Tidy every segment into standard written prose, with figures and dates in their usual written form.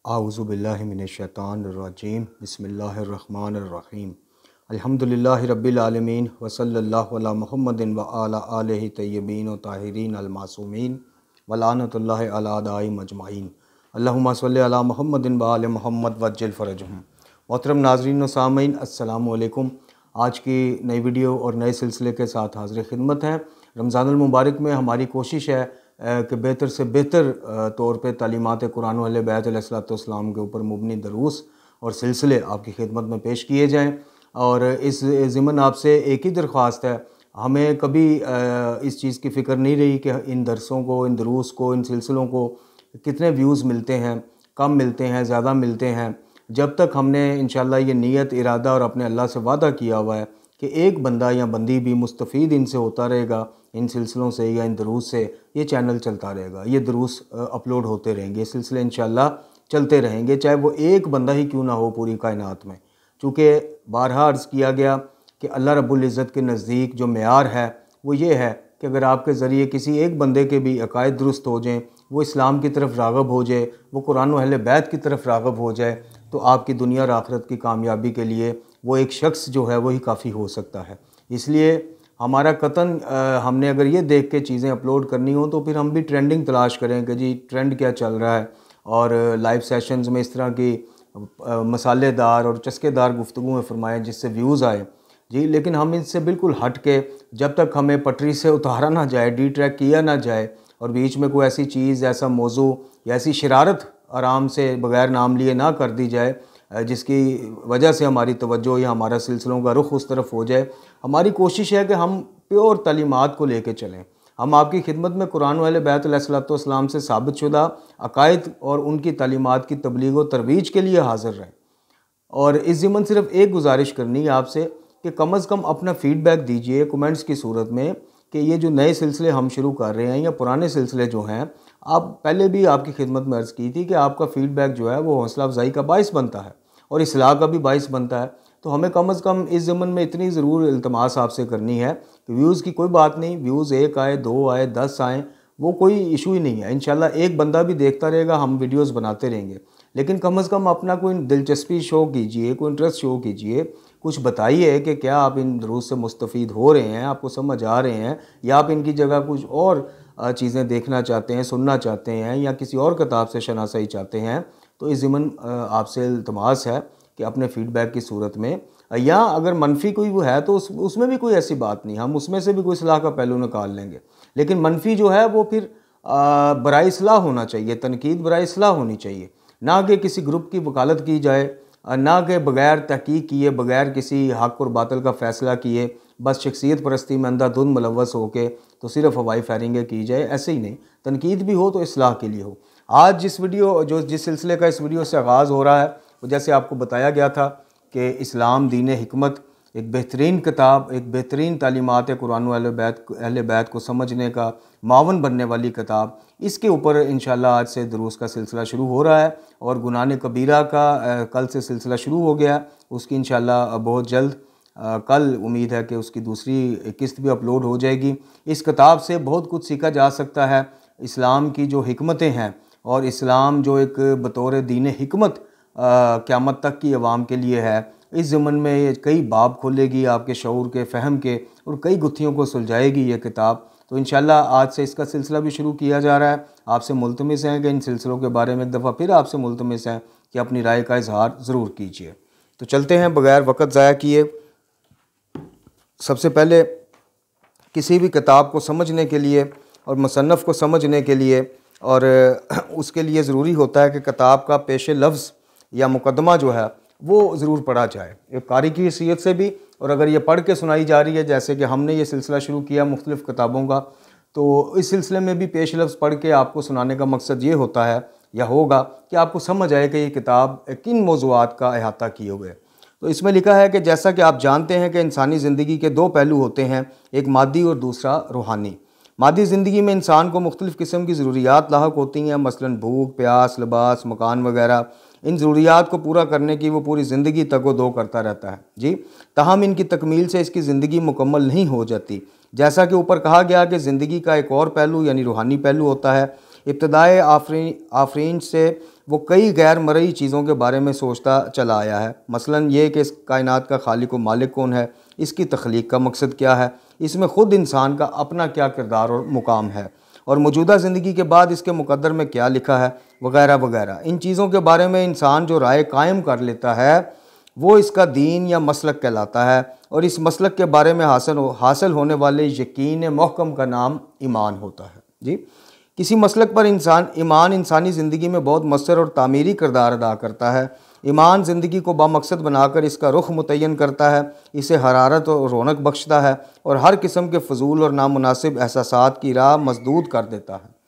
आऊज़ुबिल्लाहि मिनश्शैतानिर्रजीम बिस्मिल्लाहिर्रहमानिर्रहीम अल्हम्दुलिल्लाहि रब्बिल आलमीन व सल्लल्लाहु अला मुहम्मदिन व अला आलिहि तय्यबीन व ताहिरीन अल मासूमीन व लानतुल्लाहि अला अदाइहिम अजमाइन अल्लाहुम्मा सल्लि अला मुहम्मदिन व आलि मुहम्मद वज्जिल फ़रजहुम। मोहतरम नाज़रीन व सामीन, अस्सलामु अलैकुम। आज की नई वीडियो और नए सिलसिले के साथ हाज़िर खिदमत हैं। रमज़ानुल मुबारक में हमारी कोशिश है कि बेहतर से बेहतर तौर पे तालीमात कुरान व अहले बैत अलैहिस्सलाम के ऊपर मुबनी दरूस और सिलसिले आपकी खिदमत में पेश किए जाएँ। और इस ज़िमन आपसे एक ही दरख्वास्त है, हमें कभी इस चीज़ की फ़िक्र नहीं रही कि इन दरसों को, इन दरूस को, इन सिलसिलों को कितने व्यूज़ मिलते हैं, कम मिलते हैं, ज़्यादा मिलते हैं। जब तक हमने इंशाअल्लाह ये नीयत, इरादा और अपने अल्लाह से वादा किया हुआ है कि एक बंदा या बंदी भी मुस्तफ़ीद इनसे होता रहेगा, इन सिलसिलों से या इन दरूस से, ये चैनल चलता रहेगा, ये दरूस अपलोड होते रहेंगे, ये सिलसिले इंशाअल्लाह चलते रहेंगे, चाहे वो एक बंदा ही क्यों ना हो पूरी कायनात में। चूँकि बारहा अर्ज़ किया गया कि अल्लाह रब्बुल इज़्ज़त के नज़दीक जो मेयार है वो ये है कि अगर आपके ज़रिए किसी एक बंदे के भी अकायद दुरुस्त हो जाएँ, वो इस्लाम की तरफ राग़ब हो जाए, वो कुरान व अहले बैत की तरफ राग़ब हो जाए, तो आपकी दुनिया और आखिरत की कामयाबी के लिए वो एक शख्स जो है वही काफ़ी हो सकता है। इसलिए हमारा कतन हमने अगर ये देख के चीज़ें अपलोड करनी हो तो फिर हम भी ट्रेंडिंग तलाश करें कि जी ट्रेंड क्या चल रहा है, और लाइव सेशंस में इस तरह की मसालेदार और चस्केदार गुफ्तगू फरमाएँ जिससे व्यूज़ आए जी। लेकिन हम इससे बिल्कुल हट के, जब तक हमें पटरी से उतारा ना जाए, डिट्रैक किया ना जाए और बीच में कोई ऐसी चीज़, ऐसा मौजू या ऐसी शरारत आराम से बग़ैर नाम लिए ना कर दी जाए जिसकी वजह से हमारी तवज्जो या हमारा सिलसिलों का रुख उस तरफ हो जाए। हमारी कोशिश है कि हम प्योर तालीमात को लेके चलें। हम आपकी खिदमत में कुरान व अहले बैत अलैहिस्सलाम से साबित शुदा अकायद और उनकी तालीमात की तबलीग व तरवीज के लिए हाज़िर रहें। और इस ज़िमन सिर्फ़ एक गुजारिश करनी है आपसे कि कम अज़ कम अपना फ़ीडबैक दीजिए कमेंट्स की सूरत में कि ये जो नए सिलसिले हम शुरू कर रहे हैं या पुराने सिलसिले जो हैं, आप पहले भी आपकी खिदमत में अर्ज़ की थी कि आपका फ़ीडबैक जो है वो हौसला अफ़ज़ाई का बाइस बनता है और इस्लाह का भी बाइस बनता है। तो हमें कम अज़ कम इस ज़मन में इतनी ज़रूर इल्तमास आपसे करनी है कि व्यूज़ की कोई बात नहीं, व्यूज़ 1 आए, 2 आए, 10 आएँ, वो कोई इशू ही नहीं है। इंशाल्लाह एक बंदा भी देखता रहेगा, हम वीडियोज़ बनाते रहेंगे। लेकिन कम अज़ कम अपना कोई दिलचस्पी शो कीजिए, कोई इंटरेस्ट शो कीजिए, कुछ बताइए कि क्या आप इन दुरूस से मुस्तफ़ीद हो रहे हैं, आपको समझ आ रहे हैं, या आप इनकी जगह कुछ और चीज़ें देखना चाहते हैं, सुनना चाहते हैं, या किसी और किताब से शनासाई चाहते हैं। तो इस ज़िमन आपसे इल्तमास है कि अपने फ़ीडबैक की सूरत में, या अगर मनफी कोई वो है तो उसमें भी कोई ऐसी बात नहीं, हम उसमें से भी कोई सलाह का पहलू निकाल लेंगे। लेकिन मनफी जो है वो फिर बराए इस्लाह होना चाहिए, तनकीद बराए इस्लाह होनी चाहिए, ना कि किसी ग्रुप की वकालत की जाए, ना कि बग़ैर तहकीक किए, बग़ैर किसी हक़ और बातिल का फ़ैसला किए, बस शख्सियत परस्ती में अंधाधुंध मुलव्वस होके तो सिर्फ़ हवाई फायरिंगें की जाए। ऐसे ही नहीं, तनकीद भी हो तो इस्लाह के लिए हो। आज जिस सिलसिले का इस वीडियो से आगाज़ हो रहा है, वो जैसे आपको बताया गया था कि इस्लाम दीन हिकमत एक बेहतरीन किताब, एक बेहतरीन तालीमात कुरान व अहले बैत को समझने का मावन बनने वाली किताब, इसके ऊपर इंशाअल्लाह आज से दुरूस का सिलसिला शुरू हो रहा है। और गुनाह कबीरा का कल से सिलसिला शुरू हो गया, उसकी इंशाअल्लाह बहुत जल्द कल उम्मीद है कि उसकी दूसरी किस्त भी अपलोड हो जाएगी। इस किताब से बहुत कुछ सीखा जा सकता है, इस्लाम की जो हिकमतें हैं, और इस्लाम जो एक बतौर दीन हिकमत क़यामत तक की अवाम के लिए है। इस ज़मन में ये कई बाब खोलेगी आपके शऊर के, फ़हम के, और कई गुत्थियों को सुलझाएगी ये किताब। तो इंशाअल्लाह आज से इसका सिलसिला भी शुरू किया जा रहा है। आपसे मुल्तमिस हैं कि इन सिलसिलों के बारे में एक दफ़ा फिर आपसे मुल्तमिस हैं कि अपनी राय का इजहार ज़रूर कीजिए। तो चलते हैं बग़ैर वक़्त ज़ाया किए। सबसे पहले किसी भी किताब को समझने के लिए और मुसन्नफ़ को समझने के लिए, और उसके लिए ज़रूरी होता है कि किताब का पेश लफ्ज़ या मुकदमा जो है वो ज़रूर पढ़ा जाए, एक कारी की हैसियत से भी। और अगर ये पढ़ के सुनाई जा रही है, जैसे कि हमने ये सिलसिला शुरू किया मुख्तलिफ़ किताबों का, तो इस सिलसिले में भी पेश लफ्ज़ पढ़ के आपको सुनाने का मकसद ये होता है या होगा कि आपको समझ आए कि ये किताब किन मौज़ूआत का अहाता किए हुए। तो इसमें लिखा है कि जैसा कि आप जानते हैं कि इंसानी ज़िंदगी के दो पहलू होते हैं, एक मादी और दूसरा रूहानी। मादी ज़िंदगी में इंसान को मुख्तलिफ़ किस्म की ज़रूरियात लाहक होती हैं, मसलन भूख, प्यास, लिबास, मकान वगैरह। इन ज़रूरियात को पूरा करने की वो पूरी ज़िंदगी तगो-दो करता रहता है जी। ताहम इनकी तकमील से इसकी ज़िंदगी मुकम्मल नहीं हो जाती। जैसा कि ऊपर कहा गया कि ज़िंदगी का एक और पहलू यानी रूहानी पहलू होता है। इब्तदाए आफरीन से वो कई गैर मरई चीज़ों के बारे में सोचता चला आया है। मसलन ये कि इस कायनात का खालिक व मालिक कौन है, इसकी तख्लीक का मकसद क्या है, इसमें ख़ुद इंसान का अपना क्या किरदार और मुकाम है, और मौजूदा ज़िंदगी के बाद इसके मुकद्दर में क्या लिखा है, वगैरह वगैरह। इन चीज़ों के बारे में इंसान जो राय कायम कर लेता है वो इसका दीन या मसलक कहलाता है, और इस मसलक के बारे में हासिल होने वाले यकीन महकम का नाम ईमान होता है। जी, किसी मसलक पर ईमान इंसानी ज़िंदगी में बहुत मौसर और तामीरी किरदार अदा करता है। ईमान ज़िंदगी को बामकसद बनाकर इसका रुख मुतय्यन करता है, इसे हरारत और रौनक बख्शता है, और हर किस्म के फजूल और नामुनासिब एहसासात की राह मसदूद कर देता है।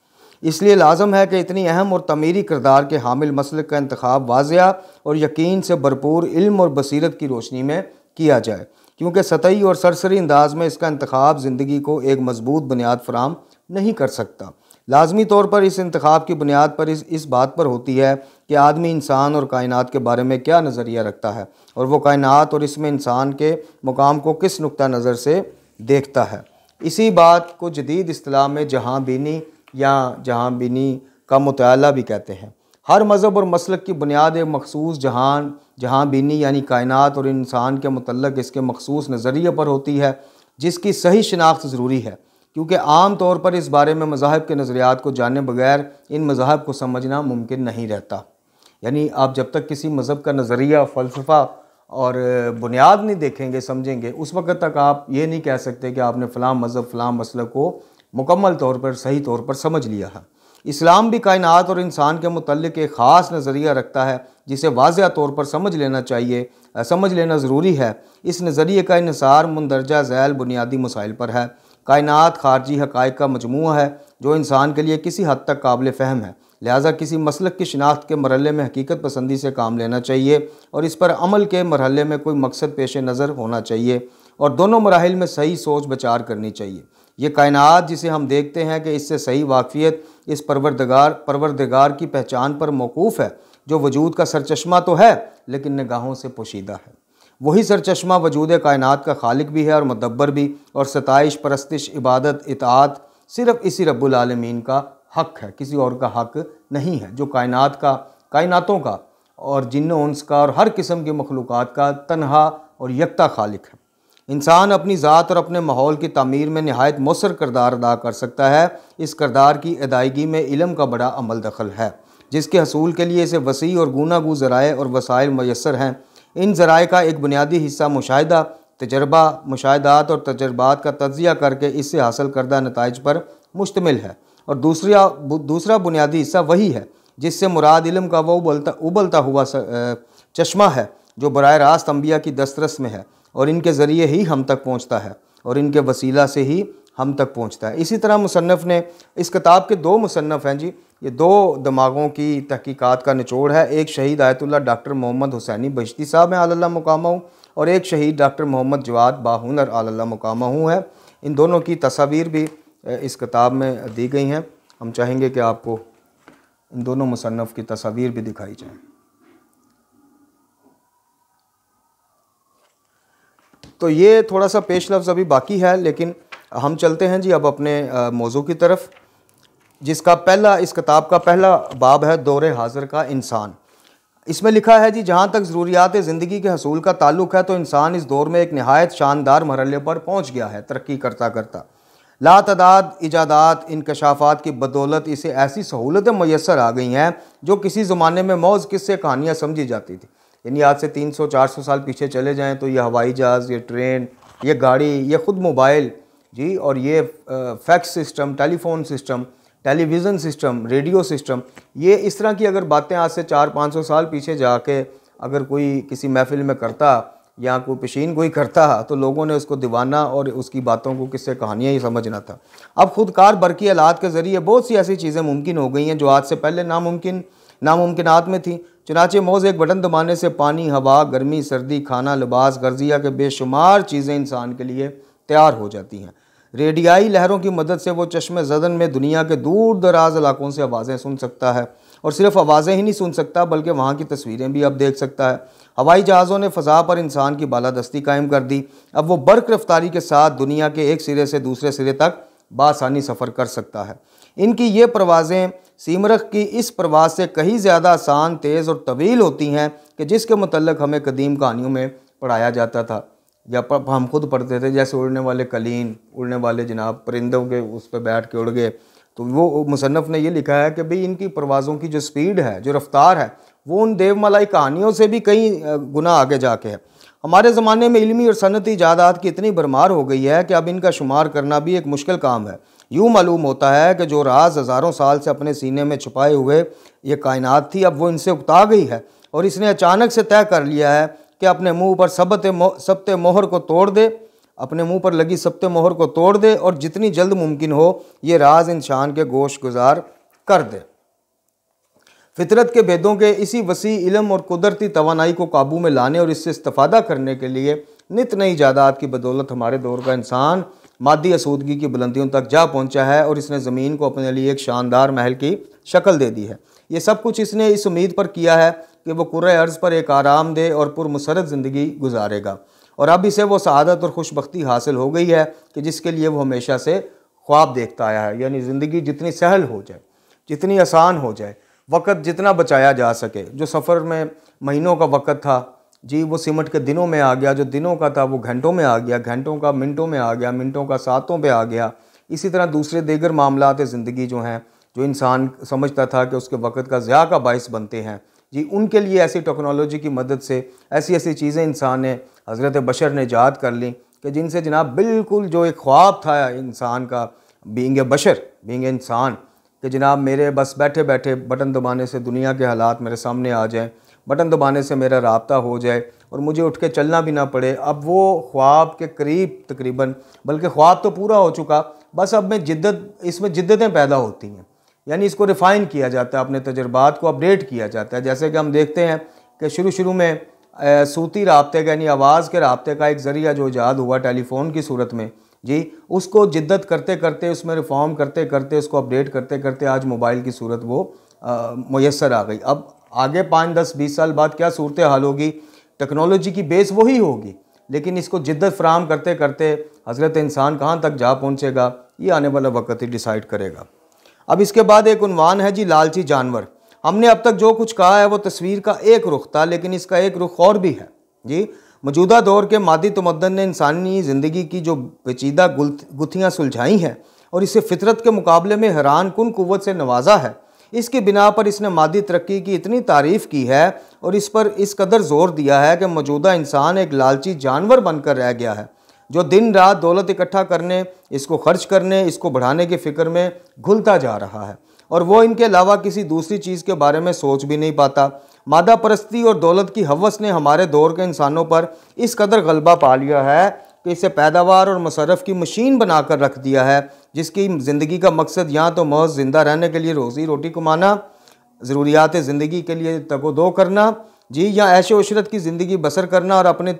इसलिए लाजम है कि इतनी अहम और तमीरी किरदार के हामिल मसलक का इंतखाब वाज़िया और यकीन से भरपूर इल्म और बसीरत की रोशनी में किया जाए, क्योंकि सतही और सरसरी अंदाज में इसका इंतखाब ज़िंदगी को एक मजबूत बुनियाद फराम नहीं कर सकता। लाजमी तौर पर इस इंतखाब की बुनियाद पर इस बात पर होती है कि आदमी इंसान और कायनात के बारे में क्या नज़रिया रखता है, और वो कायनात और इसमें इंसान के मुकाम को किस नुक्ता नज़र से देखता है। इसी बात को जदीद इस्तिलाह में जहाँ बीनी या जहाँ बीनी का मुताला भी कहते हैं। हर मज़हब और मसलक की बुनियाद एक मखसूस जहाँ बीनी यानी कायनात और इंसान के मुतल्लक़ इसके मखसूस नज़रिए पर होती है, जिसकी सही शनाख्त ज़रूरी है, क्योंकि आम तौर पर इस बारे में मज़ाहिब के नज़रियात को जाने बगैर इन मज़ाहिब को समझना मुमकिन नहीं रहता। यानी आप जब तक किसी मज़हब का नज़रिया, फ़लसफ़ा और बुनियाद नहीं देखेंगे, समझेंगे, उस वक़्त तक आप ये नहीं कह सकते कि आपने फ़लाँ मज़हब फ़लाँ मसलक को मुकम्मल तौर पर सही तौर पर समझ लिया है। इस्लाम भी कायनात और इंसान के मुतल्लिक़ एक ख़ास नज़रिया रखता है, जिसे वाज़िया तौर पर समझ लेना ज़रूरी है। इस नज़रिए का इन्हिसार मुंदरजा ज़ैल बुनियादी मसाइल पर है। कायनात खारजी हक़ाइक़ का मजमूआ है जो इंसान के लिए किसी हद तक काबिल फ़हम है, लिहाजा किसी मसलक की शिनाख्त के मरहले में हकीकत पसंदी से काम लेना चाहिए, और इस पर अमल के मरहले में कोई मकसद पेश नज़र होना चाहिए, और दोनों मराहिल में सही सोच विचार करनी चाहिए। ये कायनात जिसे हम देखते हैं कि इससे सही वाक़फ़ियत इस परवरदिगार की पहचान पर मौकूफ़ है, जो वजूद का सरचश्मा तो है लेकिन निगाहों से पोशीदा है। वही सरचश्मा वजूद कायनात का खालिक भी है और मुदब्बर भी, और सताइश, परस्तिश, इबादत, इताअत सिर्फ़ इसी रब्बुल आलमीन का हक़ है, किसी और का हक़ नहीं है, जो कायनातों का और जिन्नो उन्स का और हर किस्म की मखलूक़ात का तन्हा और यकता खालिक है। इंसान अपनी ज़ात और अपने माहौल की तामीर में नहायत मौसर किरदार अदा कर सकता है। इस किरदार की अदायगी में इल्म का बड़ा अमल दखल है, जिसके हसूल के लिए इसे वसी और गूनागू ज़राए और वसाइल मैसर हैं। इन ज़राए का एक बुनियादी हिस्सा मुशाहिदात और तजर्बात का तज्ज़िया करके इससे हासिल करदा नताइज पर मुश्तमिल है, और दूसरा बुनियादी हिस्सा वही है जिससे मुराद इल्म का वो उबलता हुआ चश्मा है जो बराह रास्त अंबिया की दस्तरस में है, और इनके ज़रिए ही हम तक पहुँचता है, और इनके वसीला से ही हम तक पहुँचता है। इसी तरह मुसन्नफ़ ने, इस किताब के दो मुसन्नफ़ हैं जी, ये दो दिमागों की तहकीकात का निचोड़ है। एक शहीद आयतुल्लाह डॉक्टर मोहम्मद हुसैनी बहिश्ती साहब हैं आलल्लाह मुकामहू, और एक शहीद डॉक्टर मोहम्मद जवाद बाहुनर आलल्लाह मुकामहू है। इन दोनों की तस्वीर भी इस किताब में दी गई हैं। हम चाहेंगे कि आपको इन दोनों मुसन्नफ़ की तस्वीर भी दिखाई जाए। तो ये थोड़ा सा पेश लफ्ज़ अभी बाकी है, लेकिन हम चलते हैं जी अब अपने मौजू की तरफ, जिसका इस किताब का पहला बाब है दौरे हाज़िर का इंसान। इसमें लिखा है जी, जहाँ तक ज़रूरियात ज़िंदगी के हसूल का ताल्लुक़ है तो इंसान इस दौर में एक नहायत शानदार मरहले पर पहुँच गया है। तरक्की करता करता लातदाद इजादात, इंकशाफात की बदौलत इसे ऐसी सहूलतें मैसर आ गई हैं जो किसी ज़माने में मौज किस्से कहानियाँ समझी जाती थी। यानी आज से 300-400 साल पीछे चले जाएँ तो ये हवाई जहाज़, ये ट्रेन, ये गाड़ी, ये ख़ुद मोबाइल जी, और ये fax system, telephone system, television system, radio system, ये इस तरह की अगर बातें आज से 400-500 साल पीछे जाके अगर कोई किसी महफिल में करता या कोई पेशीन कोई करता तो लोगों ने उसको दीवाना और उसकी बातों को किससे कहानियाँ ही समझना था। अब खुदकार बरकी आलात के ज़रिए बहुत सी ऐसी चीज़ें मुमकिन हो गई हैं जो आज से पहले नामुमकिनात में थी। चुनाचे मौज एक बटन दबाने से पानी, हवा, गर्मी, सर्दी, खाना, लिबास, गर्जिया के बेशुमार चीज़ें इंसान के लिए तैयार हो जाती हैं। रेडियाई लहरों की मदद से वो चश्मे ज़दन में दुनिया के दूर दराज इलाकों से आवाज़ें सुन सकता है, और सिर्फ आवाज़ें ही नहीं सुन सकता बल्कि वहाँ की तस्वीरें भी अब देख सकता है। हवाई जहाज़ों ने फ़ज़ा पर इंसान की बालादस्ती कायम कर दी। अब वो बर्क़ रफ्तारी के साथ दुनिया के एक सिरे से दूसरे सिरे तक बासानी सफ़र कर सकता है। इनकी ये परवाज़ें सीमरख की इस परवाज़ से कहीं ज़्यादा आसान, तेज़ और तवील होती हैं कि जिसके मुतल्लिक़ हमें कदीम कहानियों में पढ़ाया जाता था या हम खुद पढ़ते थे, जैसे उड़ने वाले कलीन, उड़ने वाले जनाब परिंदों के उस पर बैठ के उड़ गए। तो वो मुसन्नफ़ ने ये लिखा है कि भाई इनकी परवाज़ों की जो स्पीड है, जो रफ्तार है, वो उन देवमलाई कहानियों से भी कई गुना आगे जाके है। हमारे ज़माने में इल्मी और सनती इजादात की इतनी भरमार हो गई है कि अब इनका शुमार करना भी एक मुश्किल काम है। यूँ मालूम होता है कि जो राज हज़ारों साल से अपने सीने में छुपाए हुए ये कायनात थी, अब वो इनसे उकता गई है और इसने अचानक से तय कर लिया है कि अपने मुंह पर सबते मोहर को तोड़ दे, अपने मुंह पर लगी सबते मोहर को तोड़ दे और जितनी जल्द मुमकिन हो ये राज इंसान के गोश गुजार कर दे। फितरत के भेदों के इसी वसी इल्म और कुदरती तवानाई को काबू में लाने और इससे इस्तेफादा करने के लिए नित नई इजादात की बदौलत हमारे दौर का इंसान मादी आसूदगी की बुलंदियों तक जा पहुंचा है और इसने ज़मीन को अपने लिए एक शानदार महल की शक्ल दे दी है। ये सब कुछ इसने इस उम्मीद पर किया है कि वो कुर्रे अर्ज़ पर एक आरामदेह और पुरमसरत ज़िंदगी गुजारेगा और अब इसे वो सआदत और खुशबख्ती हासिल हो गई है कि जिसके लिए वो हमेशा से ख्वाब देखता आया है। यानी ज़िंदगी जितनी सहल हो जाए, जितनी आसान हो जाए, वक़्त जितना बचाया जा सके। जो सफ़र में महीनों का वक़्त था जी, वो सिमट के दिनों में आ गया। जो दिनों का था वो घंटों में आ गया, घंटों का मिनटों में आ गया, मिनटों का सातों पे आ गया। इसी तरह दूसरे दीगर मामलात ज़िंदगी जो हैं, जो इंसान समझता था कि उसके वक़्त का ज़िया का बाइस बनते हैं जी, उनके लिए ऐसी टेक्नोलॉजी की मदद से ऐसी ऐसी चीज़ें इंसान ने, हज़रत बशर ने ईजाद कर ली कि जिनसे जनाब बिल्कुल जो एक ख्वाब था इंसान का, being a Bashar, being a इंसान, कि जनाब मेरे बस बैठे बैठे बटन दबाने से दुनिया के हालात मेरे सामने आ जाएं, बटन दबाने से मेरा राब्ता हो जाए और मुझे उठ के चलना भी ना पड़े। अब वो ख्वाब के करीब तकरीबन, बल्कि ख्वाब तो पूरा हो चुका, बस अब में इसमें जिद्दतें पैदा होती हैं। यानी इसको रिफ़ाइन किया जाता है, अपने तजुर्बात को अपडेट किया जाता है। जैसे कि हम देखते हैं कि शुरू में सूती राब्ते का, यानी आवाज़ के राब्ते का एक ज़रिया जो ईजाद हुआ टेलीफोन की सूरत में जी, उसको जिद्दत करते करते, उसमें रिफॉर्म करते करते, उसको अपडेट करते करते आज मोबाइल की सूरत वो मुयस्सर आ गई। अब आगे 5, 10, 20 साल बाद क्या सूरत हाल होगी, टेक्नोलॉजी की बेस वही होगी, लेकिन इसको जिद्दत फराहम करते करते हज़रत इंसान कहाँ तक जा पहुँचेगा, ये आने वाला वक्त ही डिसाइड करेगा। अब इसके बाद एक उन्वान है जी, लालची जानवर। हमने अब तक जो कुछ कहा है वो तस्वीर का एक रुख था, लेकिन इसका एक रुख और भी है जी। मौजूदा दौर के मादी तमद्दन ने इंसानी ज़िंदगी की जो पेचीदा गुत्थियाँ सुलझाई हैं और इसे फितरत के मुकाबले में हैरान कुन कुव्वत से नवाजा है। इसकी बिना पर इसने मादी तरक्की की इतनी तारीफ़ की है और इस पर इस कदर ज़ोर दिया है कि मौजूदा इंसान एक लालची जानवर बनकर रह गया है, जो दिन रात दौलत इकट्ठा करने, इसको खर्च करने, इसको बढ़ाने की फ़िक्र में घुलता जा रहा है और वो इनके अलावा किसी दूसरी चीज़ के बारे में सोच भी नहीं पाता। मादा परस्ती और दौलत की हवस ने हमारे दौर के इंसानों पर इस कदर गलबा पा लिया है कि इसे पैदावार और मसरफ़ की मशीन बनाकर रख दिया है, जिसकी ज़िंदगी का मकसद या तो महज ज़िंदा रहने के लिए रोज़ी रोटी कमाना, ज़रूरियात ज़िंदगी के लिए तगोदो करना जी, या ऐशो इशरत की ज़िंदगी बसर करना और अपने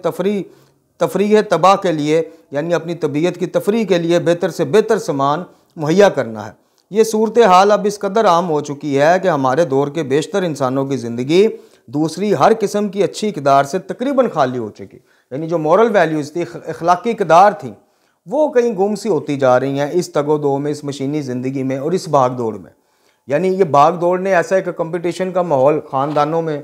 तफरीह तबाह के लिए, यानी अपनी तबीयत की तफरीह के लिए बेहतर से बेहतर सामान मुहैया करना है। ये सूरत हाल अब इस कदर आम हो चुकी है कि हमारे दौर के बेशतर इंसानों की ज़िंदगी दूसरी हर किस्म की अच्छी इक़दार से तकरीबन खाली हो चुकी। यानी जो मॉरल वैल्यूज़ थी, अखलाकी इक़दार थी, वो कहीं गुम सी होती जा रही हैं इस तगोदो में, इस मशीनी ज़िंदगी में और इस भाग दौड़ में। यानी ये भाग दौड़ ने ऐसा एक कंपटीशन का माहौल ख़ानदानों में,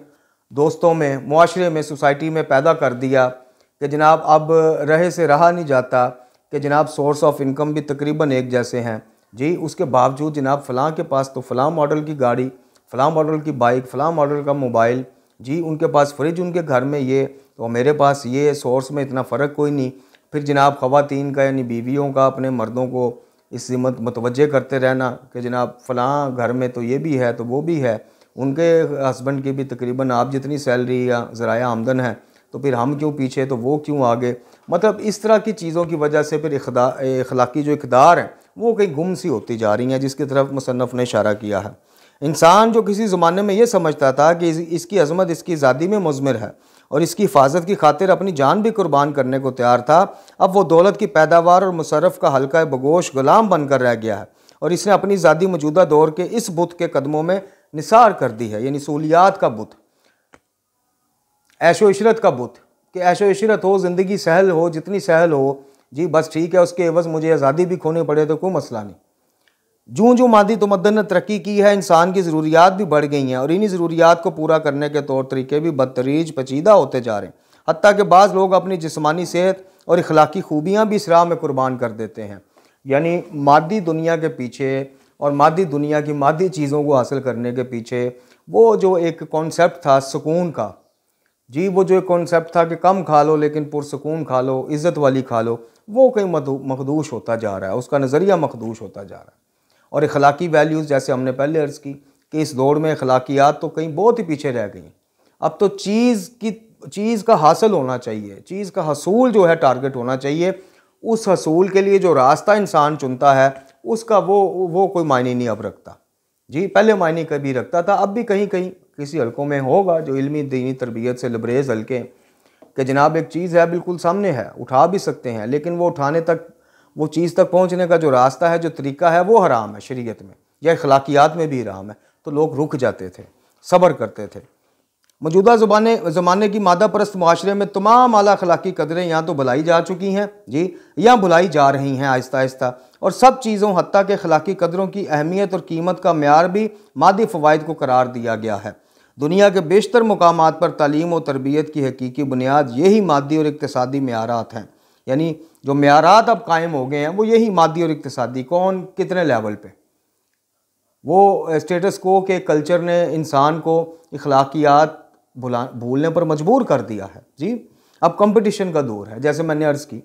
दोस्तों में, मुआशरे में, सोसाइटी में पैदा कर दिया कि जनाब अब रहे से रहा नहीं जाता कि जनाब सोर्स ऑफ इनकम भी तकरीबन एक जैसे हैं जी। उसके बावजूद जनाब फ़लाँ के पास तो फ़लाँ मॉडल की गाड़ी, फ़लाँ मॉडल की बाइक, फ़लाँ मॉडल का मोबाइल जी, उनके पास फ्रिज, उनके घर में ये, तो मेरे पास ये, सोर्स में इतना फ़र्क कोई नहीं। फिर जनाब ख़वातीन का, यानी बीवियों का अपने मर्दों को इस मुतवज्जे करते रहना कि जनाब फ़लाँ घर में तो ये भी है तो वो भी है, उनके हस्बैंड की भी तकरीबन आप जितनी सैलरी या ज़राया आमदन है, तो फिर हम क्यों पीछे, तो वो क्यों आगे। मतलब इस तरह की चीज़ों की वजह से फिर अखलाकी जो इक़दार हैं वो कहीं गुम सी होती जा रही हैं, जिसकी तरफ मुसन्नफ़ ने इशारा किया है। इंसान जो किसी ज़माने में ये समझता था कि इसकी अज़मत इसकी ज़ादी में मुज़मिर है और इसकी हिफाजत की खातिर अपनी जान भी कुर्बान करने को तैयार था, अब वो दौलत की पैदावार और मुशर्रफ का हल्का बगोश गुलाम बनकर रह गया है और इसने अपनी ज़ादी मौजूदा दौर के इस बुत के कदमों में निसार कर दी है। यानी सहूलियात का बुत, ऐशो इशरत का बुत, कि ऐशो इशरत हो, ज़िंदगी सहल हो, जितनी सहल हो, जी बस ठीक है, उसके एवज मुझे आज़ादी भी खोनी पड़े तो कोई मसला नहीं। जूँ जूँ मादी तमद्दुन ने तरक्की की है, इंसान की ज़रूरियात भी बढ़ गई हैं और इन्हीं ज़रूरियात को पूरा करने के तौर तरीके भी बदतरीज पेचीदा होते जा रहे हैं। हत्ता कि बाज़ लोग अपनी जिस्मानी सेहत और अखलाकी खूबियाँ भी इस राह में कुर्बान कर देते हैं। यानी मादी दुनिया के पीछे और मादी दुनिया की मादी चीज़ों को हासिल करने के पीछे वो जो एक कॉन्सेप्ट था सुकून का, जी वो जो एक कॉन्सेप्ट था कि कम खा लो लेकिन पुरसकून खा लो, इज़्ज़त वाली खा लो, वो कहीं मखदूश होता जा रहा है, उसका नज़रिया मखदूश होता जा रहा है। और अखलाकी वैल्यूज़, जैसे हमने पहले अर्ज़ की कि इस दौड़ में अखलाकियात तो कहीं बहुत ही पीछे रह गई। अब तो चीज़ का हासिल होना चाहिए, चीज़ का हसूल जो है टारगेट होना चाहिए। उस हसूल के लिए जो रास्ता इंसान चुनता है उसका वो कोई मायने नहीं अब रखता। जी पहले मायने कभी रखता था, अब भी कहीं कहीं किसी हलकों में होगा जो इल्मी दीनी तरबियत से लबरेज हल्के कि जनाब एक चीज़ है बिल्कुल सामने है, उठा भी सकते हैं, लेकिन वो उठाने तक, वो चीज़ तक पहुंचने का जो रास्ता है, जो तरीका है, वो हराम है शरीयत में या अखलाकियात में भी हराम है। तो लोग रुक जाते थे, सब्र करते थे। मौजूदा ज़माने की मादा परस्त माशरे में तमाम आला अखलाकी कदरें यहाँ तो भुलाई जा चुकी हैं जी, या भुलाई जा रही हैं आहिस्ता आहिस्ता, और सब चीज़ों हत्ता के अखलाकी कदरों की अहमियत और कीमत का म्यार भी मादी फ़वाइद को करार दिया गया है। दुनिया के बेशतर मुकामात पर तालीम और तरबियत की हकीकी बुनियाद यही मादी और इक्तिसादी म्यारात हैं। यानी जो म्यारात अब कायम हो गए हैं वो यही मादी और इक्तिसादी, कौन कितने लेवल पे, वो स्टेटस को के कल्चर ने इंसान को इखलाकियात भूलने पर मजबूर कर दिया है। जी अब कंपटीशन का दौर है, जैसे मैंने अर्ज़ की,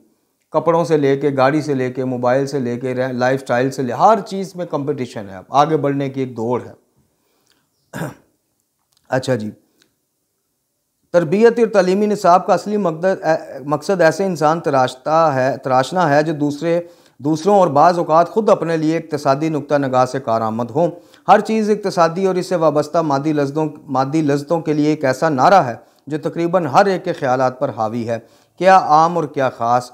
कपड़ों से लेके, गाड़ी से लेके, मोबाइल से लेके, लाइफ स्टाइल से ले, हर चीज़ में कंपटीशन है। अब आगे बढ़ने की एक दौड़ है। अच्छा जी, तरबियत और तालीमी निसाब का असली मकसद ऐसे इंसान तराशना है जो दूसरों और बाज़ औक़ात ख़ुद अपने लिए इक़्तिसादी नुक्ता नगाह से कारआमद हों। हर चीज़ इक़्तिसादी और इससे वाबस्ता मादी लज़्ज़तों के लिए एक ऐसा नारा है जो तकरीबन हर एक के ख़यालात पर हावी है, क्या आम और क्या ख़ास।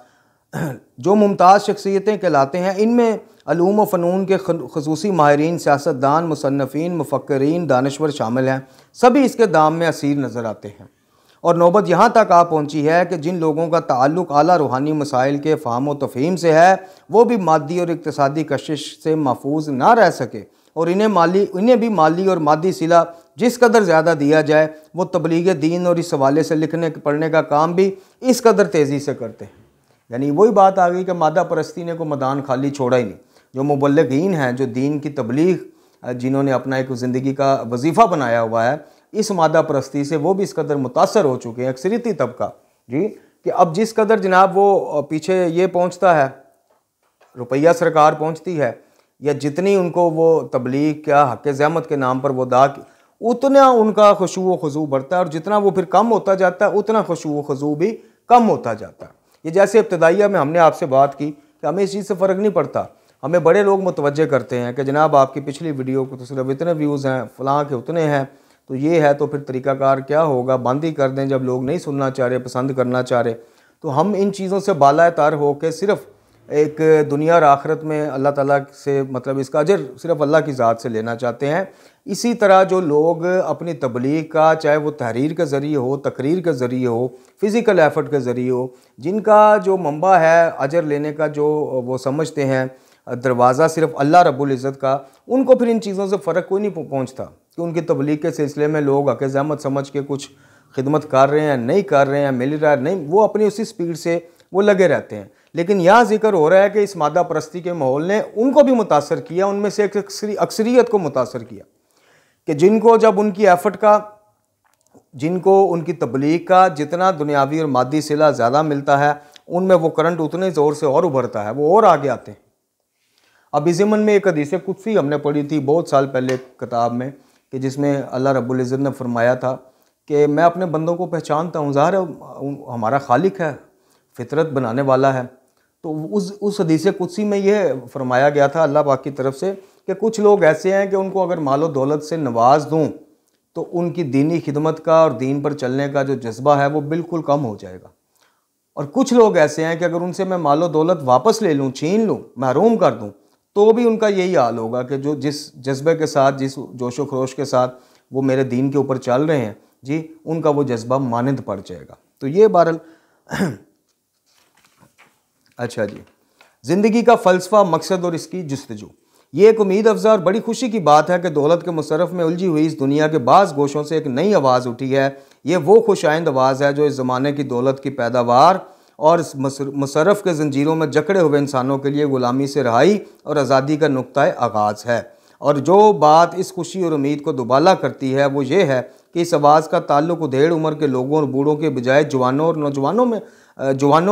जो मुमताज़ शख्सियतें कहलाते हैं इनमें अलूम व फ़नून के ख़ुसूसी माहिरीन, सियासतदान, मुसन्निफ़ीन, मुफ़क्किरीन, दानश्वर शामिल हैं। सभी इसके दाम में असीर नज़र आते हैं और नौबत यहाँ तक आ पहुँची है कि जिन लोगों का ताल्लुक़ आला रूहानी मसाइल के फ़हम व तफ़हीम से है वो भी मादी और इक़्तिसादी कशिश से महफूज ना रह सके और इन्हें भी माली और मादी सिला जिस कदर ज़्यादा दिया जाए वो तबलीग दीन और इस हवाले से लिखने पढ़ने का काम भी इस कदर तेज़ी से करते हैं। यानी वही बात आ गई कि मादा परस्ती ने को मैदान खाली छोड़ा ही नहीं। जो मुबल्लिगीन हैं, जो दीन की तबलीग जिन्होंने अपना एक ज़िंदगी का वजीफ़ा बनाया हुआ है, इस मादा परस्ती से वो भी इस कदर मुतासर हो चुके हैं, अक्सरियती तबका जी, कि अब जिस कदर जनाब वो पीछे ये पहुंचता है, रुपया सरकार पहुंचती है, या जितनी उनको वो तबलीग क्या हक़ ज़हमत के नाम पर वो उतना उनका खुशू व खुजू बढ़ता है और जितना वो फिर कम होता जाता है उतना खुशू व खुजू भी कम होता जाता है। ये जैसे इब्तदाइया में हमने आपसे बात की कि हमें इस चीज़ से फ़र्क नहीं पड़ता। हमें बड़े लोग मुतवज्जे करते हैं कि जनाब आपकी पिछली वीडियो को तो सिर्फ इतने व्यूज़ हैं, फ़लाँ के उतने हैं, तो ये है, तो फिर तरीक़ाकार क्या होगा, बंद ही कर दें जब लोग नहीं सुनना चाह रहे, पसंद करना चाह रहे। तो हम इन चीज़ों से बाला तार हो के सिर्फ़ एक दुनिया और आखिरत में अल्लाह ताला से, मतलब इसका अजर सिर्फ अल्लाह की ज़ात से लेना चाहते हैं। इसी तरह जो लोग अपनी तबलीग का, चाहे वो तहरीर के ज़रिए हो, तकरीर के ज़रिए हो, फ़िज़िकल एफ़र्ट के ज़रिए हो, जिनका जो मंबा है अजर लेने का, जो वो समझते हैं दरवाज़ा सिर्फ अल्लाह रब्बुल इज़्ज़त का, उनको फिर इन चीज़ों से फ़र्क कोई नहीं पहुँचता कि उनकी तबलीग के सिलसिले में लोग हक़ ज़हमत समझ के कुछ खिदमत कर रहे हैं, नहीं कर रहे हैं, मिल रहा है नहीं, वो अपनी उसी स्पीड से वो लगे रहते हैं। लेकिन यहाँ जिक्र हो रहा है कि इस मादा परस्ती के माहौल ने उनको भी मुतासर किया, उनमें से एक अक्सरियत को मुतासर किया कि जिनको जब उनकी एफ़र्ट का, जिनको उनकी तबलीग का जितना दुनियावी और मादी सिला ज़्यादा मिलता है, उनमें वो करंट उतने ज़ोर से और उभरता है, वो और आगे आते हैं। अब इस ज़मन में एक हदीस कुदसी हमने पढ़ी थी बहुत साल पहले किताब में, कि जिसमें अल्लाह रब्बुल इज़्ज़त ने फरमाया था कि मैं अपने बंदों को पहचानता हूँ, ज़ाहिर है हमारा खालिक है, फितरत बनाने वाला है। तो उस हदीस कुदसी में ये फरमाया गया था अल्लाह पाक की तरफ से कि कुछ लोग ऐसे हैं कि उनको अगर मालो दौलत से नवाज दूँ तो उनकी दीनी खिदमत का और दीन पर चलने का जो जज्बा है वो बिल्कुल कम हो जाएगा। और कुछ लोग ऐसे हैं कि अगर उनसे मैं मालो दौलत वापस ले लूँ, छीन लूँ, महरूम कर दूँ, तो भी उनका यही हाल होगा कि जो जिस जज्बे के साथ, जिस जोशो खरोश के साथ वो मेरे दीन के ऊपर चल रहे हैं जी, उनका वो जज्बा मानंद पड़ जाएगा। तो ये बहरहाल अच्छा जी, ज़िंदगी का फ़लसफ़ा, मकसद और इसकी जस्तजू। ये एक उम्मीद अफ़ज़ा और बड़ी खुशी की बात है कि दौलत के मुसरफ़ में उलझी हुई इस दुनिया के बाज़ गोशों से एक नई आवाज़ उठी है। ये वो खुशाइंद आवाज़ है जो इस ज़माने की दौलत की पैदावार और इस मुसरफ़ के ज़ंजीरों में जकड़े हुए इंसानों के लिए ग़ुलामी से रहाई और आज़ादी का नुक्ता आगाज़ है। और जो बात इस खुशी और उम्मीद को दुबाला करती है वो ये है कि इस आवाज़ का ताल्लुक उधेड़ उम्र के लोगों और बूढ़ों के बजाय जवानों और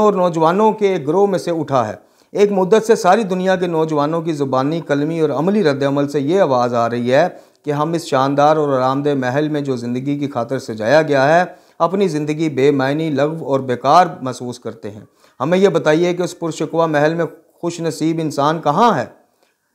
नौजवानों के एक गिरोह में से उठा है। एक मुद्दत से सारी दुनिया के नौजवानों की ज़ुबानी, कलमी और अमली रद्द-ए-अमल से ये आवाज़ आ रही है कि हम इस शानदार और आरामदेह महल में जो ज़िंदगी की खातिर सजाया गया है, अपनी ज़िंदगी बेमायनी, लग़्व और बेकार महसूस करते हैं। हमें यह बताइए कि उस पुरशकवा महल में खुश नसीब इंसान कहाँ है?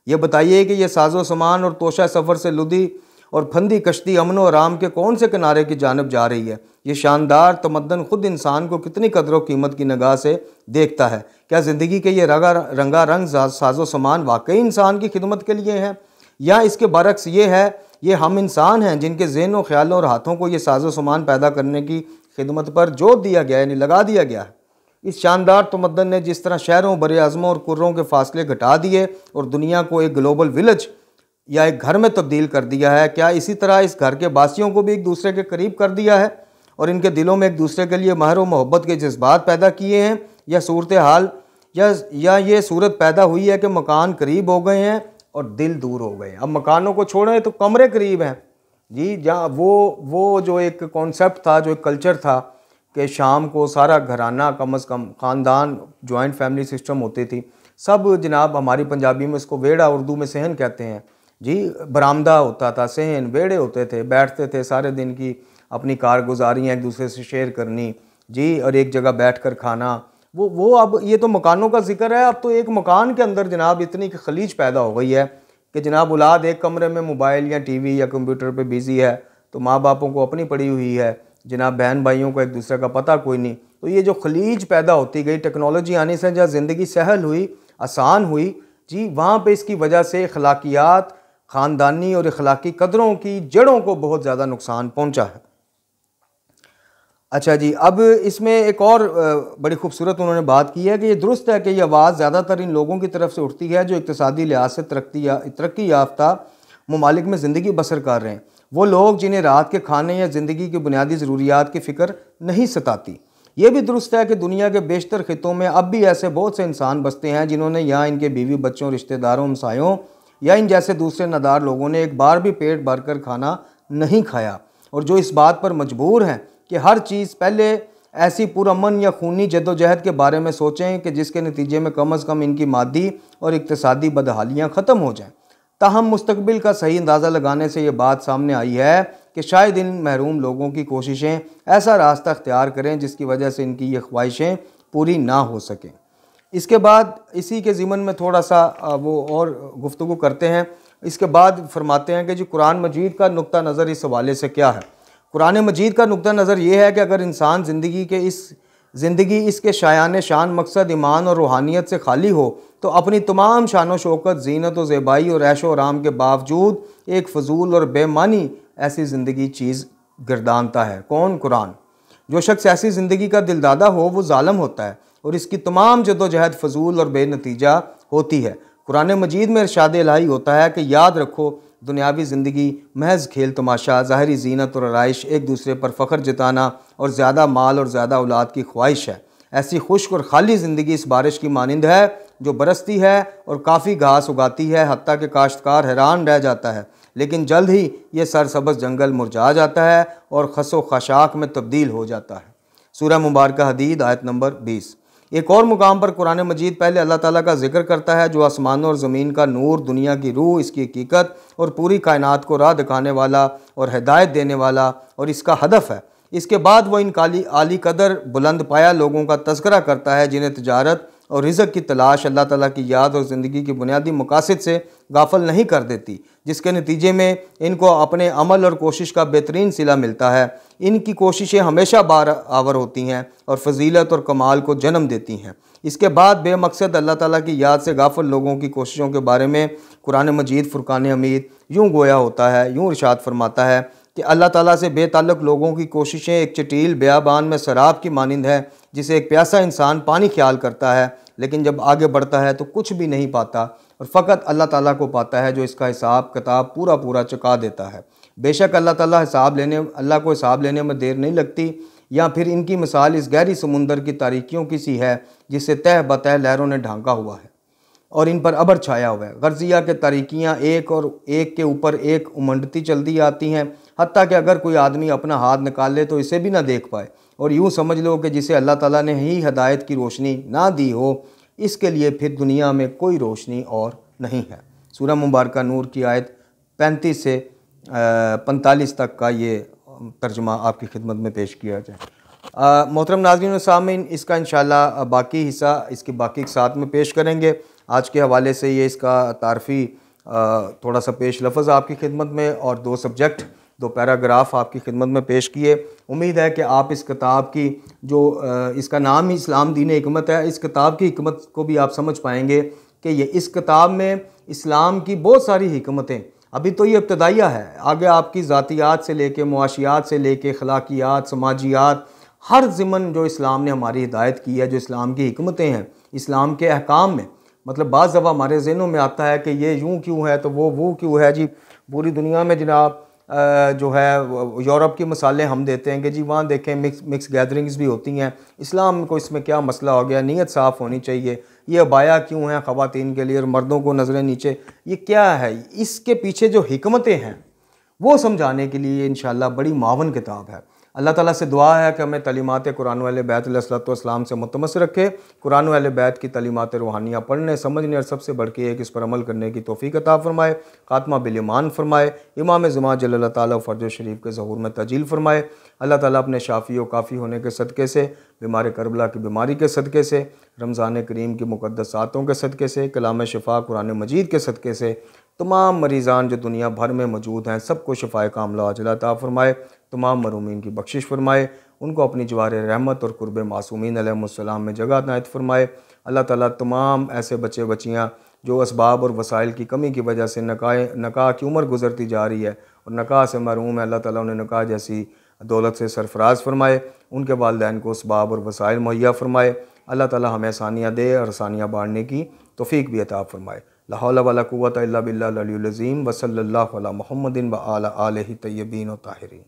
ये बताइए कि ये साजो सामान और तोशा सफ़र से लुदी और फंदी कश्ती अमन और आराम के कौन से किनारे की जानब जा रही है? ये शानदार तमद्दन खुद इंसान को कितनी कदर व कीमत की निगाह से देखता है? क्या ज़िंदगी के ये रंगारंग साजो सामान वाकई इंसान की खिदमत के लिए हैं, या इसके बरक्स ये हम इंसान हैं जिनके ज़हनों, ख्यालों और हाथों को ये साजो सामान पैदा करने की खिदमत पर जोर दिया गया, यानी लगा दिया गया है? इस शानदार तमद्दन ने जिस तरह शहरों, बड़े आज़मों और कुर्रों के फासले घटा दिए और दुनिया को एक ग्लोबल विलेज या एक घर में तब्दील कर दिया है, क्या इसी तरह इस घर के बासियों को भी एक दूसरे के करीब कर दिया है और इनके दिलों में एक दूसरे के लिए महर व मोहब्बत के जज्बात पैदा किए हैं? या सूरत हाल या ये सूरत पैदा हुई है कि मकान करीब हो गए हैं और दिल दूर हो गए हैं? अब मकानों को छोड़ें तो कमरे करीब हैं जी। जहाँ वो जो एक कॉन्सेप्ट था, जो एक कल्चर था कि शाम को सारा घराना, कम अज़ कम ख़ानदान, जॉइंट फैमिली सिस्टम होती थी, सब जनाब हमारी पंजाबी में इसको वेड़ा, उर्दू में सहन कहते हैं जी। बरामदा होता था, सहन, वेड़े होते थे, बैठते थे, सारे दिन की अपनी कारगुजारियाँ एक दूसरे से शेयर करनी जी, और एक जगह बैठकर खाना। वो अब ये तो मकानों का जिक्र है, अब तो एक मकान के अंदर जनाब इतनी खलीज पैदा हो गई है कि जनाब औलाद एक कमरे में मोबाइल या टीवी या कंप्यूटर पे बिज़ी है, तो माँ बापों को अपनी पड़ी हुई है जनाब, बहन भाइयों को एक दूसरे का पता कोई नहीं। तो ये जो खलीज पैदा होती गई टेक्नोलॉजी आने से, जहाँ ज़िंदगी सहल हुई, आसान हुई जी, वहाँ पे इसकी वजह से अखलाकियात, ख़ानदानी और अखलाकी कदरों की जड़ों को बहुत ज़्यादा नुकसान पहुँचा है। अच्छा जी, अब इसमें एक और बड़ी खूबसूरत उन्होंने बात की है कि ये दुरुस्त है कि ये आवाज़ ज़्यादातर इन लोगों की तरफ से उठती है जो इक़्तिसादी लिहाज से तरक्की याफ्ता ममालिक में ज़िंदगी बसर कर रहे हैं। वो लोग जिन्हें रात के खाने या ज़िंदगी की बुनियादी ज़रूरियात की फ़िक्र नहीं सताती। ये भी दुरुस्त है कि दुनिया के बेशतर खितों में अब भी ऐसे बहुत से इंसान बसते हैं जिन्होंने यहाँ इनके बीवी बच्चों, रिश्तेदारों, हमसायों या इन जैसे दूसरे नादार लोगों ने एक बार भी पेट भर कर खाना नहीं खाया, और जो इस बात पर मजबूर हैं कि हर चीज़ पहले ऐसी पुरअमन या खूनी जद्दोजहद के बारे में सोचें कि जिसके नतीजे में कम अज़ कम इनकी मादी और इक़्तिसादी बदहालियाँ ख़त्म हो जाएँ। ताहम मुस्तकबिल का सही अंदाज़ा लगाने से ये बात सामने आई है कि शायद इन महरूम लोगों की कोशिशें ऐसा रास्ता अख्तियार करें जिसकी वजह से इनकी ये ख्वाहिशें पूरी ना हो सकें। इसके बाद इसी के ज़िमन में थोड़ा सा वो और गुफ्तगू करते हैं। इसके बाद फरमाते हैं कि जी कुरान मजीद का नुक्ता नज़र इस हवाले से क्या है। कुरान मजीद का नुक्ता नज़र ये है कि अगर इंसान ज़िंदगी इसके शायान शान मकसद, ईमान और रूहानियत से खाली हो तो अपनी तमाम शान शौकत, जीनत व ज़ेबाई और ऐशो आराम के बावजूद एक फ़जूल और बेमानी ऐसी ज़िंदगी चीज़ गिरदानता है। कौन? कुरान। जो शख्स ऐसी ज़िंदगी का दिलदादा हो वो ज़ालिम होता है और इसकी तमाम जद्दोजहद फ़जूल और बेनतीजा होती है। कुरान मजीद में इरशाद इलाही होता है कि याद रखो, दुनियावी ज़िंदगी महज खेल तमाशा, ज़ाहरी जीनत और आराइश, एक दूसरे पर फ़ख्र जताना और ज़्यादा माल और ज़्यादा औलाद की ख्वाहिश है। ऐसी खुश्क और खाली ज़िंदगी इस बारिश की मानिंद है जो बरसती है और काफ़ी घास उगाती है, हत्ता कि काश्तकार हैरान रह जाता है, लेकिन जल्द ही ये सरसब्ज़ जंगल मुरझा जाता है और खसो खशाक में तब्दील हो जाता है। सूरह मुबारक हदीद आयत नंबर 20। एक और मुकाम पर कुरान मजीद पहले अल्लाह ताला का जिक्र करता है जो आसमानों और ज़मीन का नूर, दुनिया की रूह, इसकी हकीकत और पूरी कायनात को राह दिखाने वाला और हिदायत देने वाला और इसका हदफ है। इसके बाद वह इन आली कदर बुलंद पाया लोगों का तज़किरा करता है जिन्हें तिजारत और रिज़्क़ की तलाश अल्लाह ताला की याद और ज़िंदगी की बुनियादी मकासद से गाफिल नहीं कर देती, जिसके नतीजे में इनको अपने अमल और कोशिश का बेहतरीन सिला मिलता है। इनकी कोशिशें हमेशा बार आवर होती हैं और फजीलत और कमाल को जन्म देती हैं। इसके बाद बेमकसद अल्लाह ताला की याद से गाफिल लोगों की कोशिशों के बारे में कुरान मजीद फुरकान हमीद यूँ गोया होता है, यूँ इरशाद फरमाता है कि अल्लाह ताला से बेताल्लुक़ लोगों की कोशिशें एक चटील बयाबान में शराब की मानिंद है जिसे एक प्यासा इंसान पानी ख्याल करता है लेकिन जब आगे बढ़ता है तो कुछ भी नहीं पाता और फ़कत अल्लाह ताला को पाता है, जो इसका हिसाब किताब पूरा पूरा चुका देता है। बेशक अल्लाह ताला अल्लाह को हिसाब लेने में देर नहीं लगती, या फिर इनकी मिसाल इस गहरी समुंदर की तारीकियों की सी है जिसे तह बतह लहरों ने ढांका हुआ है और इन पर अबर छाया हुआ है। गर्जिया के तारीकियाँ एक और एक के ऊपर एक उमंडती चलती आती हैं, हत्ता कि अगर कोई आदमी अपना हाथ निकाल ले तो इसे भी ना देख पाए। और यूँ समझ लो कि जिसे अल्लाह ताला ने ही हिदायत की रोशनी ना दी हो, इसके लिए फिर दुनिया में कोई रोशनी और नहीं है। सूरह मुबारक नूर की आयत 35 से 45 तक का ये तर्जुमा आपकी खिदमत में पेश किया जाए। मोहतरम नाज़रीन व सामीन, इसका इंशाअल्लाह बाकी हिस्सा इसके बाकी साथ में पेश करेंगे। आज के हवाले से ये इसका तारफ़ी थोड़ा सा पेश लफ्ज़ आपकी खिदमत में और 2 सब्जेक्ट 2 पैराग्राफ आपकी खिदमत में पेश किए। उम्मीद है कि आप इस किताब की जो इसका नाम ही इस्लाम दीन हिकमत है, इस किताब की हिकमत को भी आप समझ पाएंगे कि ये इस किताब में इस्लाम की बहुत सारी हिकमतें, अभी तो ये इब्तदाइया है, आगे आपकी ज़ातियात से लेके मुआशियात से लेके अखलाकियात समाजियात हर ज़िमन जो इस्लाम ने हमारी हिदायत की है, जो इस्लाम की हिकमतें हैं इस्लाम के अहकाम में। मतलब बाज़ दफ़ा हमारे ज़हनों में आता है कि ये यूँ क्यों है तो वो क्यों है जी। पूरी दुनिया में जनाब जो है यूरोप की मिसालें हम देते हैं कि जी वहाँ देखें मिक्स गैदरिंग्स भी होती हैं, इस्लाम को इसमें क्या मसला हो गया, नीयत साफ़ होनी चाहिए, ये अबाया क्यों है ख़वातीन के लिए और मर्दों को नज़रें नीचे, ये क्या है। इसके पीछे जो हिकमतें हैं वो समझाने के लिए इंशाअल्लाह बड़ी मावन किताब है। अल्लाह ताला से दुआ है कि हमें तालीमात कुरान वाले बैत अलैहिस्सलाम से मुतमस्सिक रखे, कुरान वाले बैत की तालीमात रूहानियाँ पढ़ने समझने और सबसे बढ़ के एक इस पर अमल करने की तौफीक अता फरमाए, खात्मा बिल ईमान फरमाए, इमाम ज़मा जल्लल्लाहु ताला फ़र्ज शरीफ के ज़हूर में तजील फरमाए। अल्लाह ताला अपने शाफ़ी व काफ़ी होने के सदक़े से, बीमार करबला की बीमारी के सदक़े से, रमज़ान करीम की मुक़द्दस आतों के सदक़े से, कलाम शिफ़ा कुरान मजीद के सदक़े से तमाम मरीज़ान जो दुनिया भर में मौजूद हैं सबको शिफ़ाए कामिला अजला अता फ़रमाए, तमाम मरूमीन की बख्शिश फरमाए, उनको अपनी जवार रहमत और कुर्ब मासूमीन अलैहिस्सलाम में जगह अनायत फरमाए। अल्लाह ताला तमाम ऐसे बच्चे बच्चियाँ जो असबाब और वसाइल की कमी की वजह से नकाह की उम्र गुजरती जा रही है और नकाह से महरूम है, अल्लाह ताला उन्हें नकाह जैसी दौलत से सरफराज फरमाए, उनके वालिदैन को असबाब और वसाइल मुहैया फरमाए। अल्लाह ताला हमें आसानियाँ दे और आसानियाँ बाँटने की तौफीक भी अता फरमाए। ला हौला वला कुव्वता इल्ला बिल्लाहिल अलीयुल अज़ीम व सल्लल्लाहु अला मुहम्मदिन व अला आलिहि तय्यबीन व ताहिरीन।